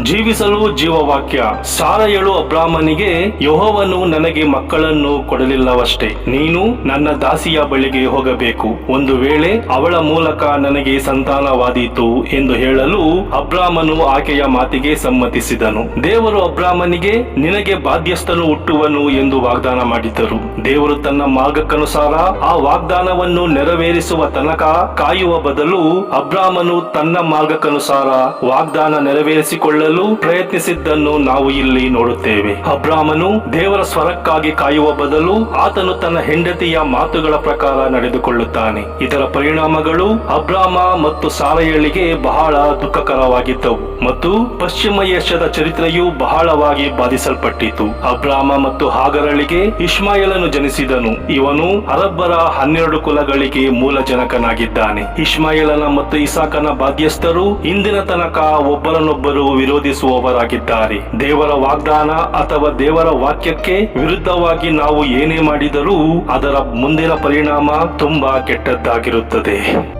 ಜೀವಿಸಲು ಜೀವವಾಕ್ಯ. ಸಾರಯಳು ಅಬ್ರಾಮನಿಗೆ, ಯೆಹೋವನು ನನಗೆ ಮಕ್ಕಳನ್ನು ಕೊಡಲಿಲ್ಲವಷ್ಟೇ, ನೀನು ನನ್ನ ದಾಸಿಯ ಬಳಿಗೆ ಹೋಗಬೇಕು, ಒಂದು ವೇಳೆ ಅವಳ ಮೂಲಕ ನನಗೆ ಸಂತಾನವಾದೀತು ಎಂದು ಹೇಳಲು ಅಬ್ರಾಮನು ಆಕೆಯ ಮಾತಿಗೆ ಸಮ್ಮತಿಸಿದನು. ದೇವರು ಅಬ್ರಾಮನಿಗೆ, ನಿನಗೆ ಬಾಧ್ಯಸ್ಥನು ಹುಟ್ಟುವನು ಎಂದು ವಾಗ್ದಾನ ಮಾಡಿದ್ದರು. ದೇವರು ತನ್ನ ಮಾರ್ಗಕ್ಕನುಸಾರ ಆ ವಾಗ್ದಾನವನ್ನು ನೆರವೇರಿಸುವ ತನಕ ಕಾಯುವ ಬದಲು ಅಬ್ರಾಮನು ತನ್ನ ಮಾರ್ಗಕ್ಕನುಸಾರ ವಾಗ್ದಾನ ನೆರವೇರಿಸಿಕೊಳ್ಳಲು ಪ್ರಯತ್ನಿಸಿದ್ದನ್ನು ನಾವು ಇಲ್ಲಿ ನೋಡುತ್ತೇವೆ. ಅಬ್ರಾಮನು ದೇವರ ಸ್ವರಕ್ಕಾಗಿ ಕಾಯುವ ಬದಲು ಆತನು ತನ್ನ ಹೆಂಡತಿಯ ಮಾತುಗಳ ಪ್ರಕಾರ ನಡೆದುಕೊಳ್ಳುತ್ತಾನೆ. ಇದರ ಪರಿಣಾಮಗಳು ಅಬ್ರಾಮ ಮತ್ತು ಸಾರಯಳಿಗೆ ಬಹಳ ದುಃಖಕರವಾಗಿದ್ದವು ಮತ್ತು ಪಶ್ಚಿಮ ಏಷ್ಯಾದ ಚರಿತ್ರೆಯು ಬಹಳವಾಗಿ ಬಾಧಿಸಲ್ಪಟ್ಟಿತು. ಅಬ್ರಾಮ ಮತ್ತು ಹಾಗರಳಿಗೆ ಇಷ್ಮಾಯೇಲನು ಜನಿಸಿದನು. ಇವನು ಅರಬ್ಬರ 12 ಕುಲಗಳಿಗೆ ಮೂಲ ಜನಕನಾಗಿದ್ದಾನೆ. ಇಷ್ಮಾಯೇಲನ ಮತ್ತು ಇಸಾಕನ ಬಾಧ್ಯಸ್ಥರು ಇಂದಿನ ತನಕ ಒಬ್ಬರನ್ನೊಬ್ಬರು ವಿರೋಧಿಸುವವರಾಗಿದ್ದಾರೆ. ದೇವರ ವಾಗ್ದಾನ ಅಥವಾ ದೇವರ ವಾಕ್ಯಕ್ಕೆ ವಿರುದ್ಧವಾಗಿ ನಾವು ಏನೇ ಮಾಡಿದರೂ ಅದರ ಮುಂದಿನ ಪರಿಣಾಮ ತುಂಬಾ ಕೆಟ್ಟದ್ದಾಗಿರುತ್ತದೆ.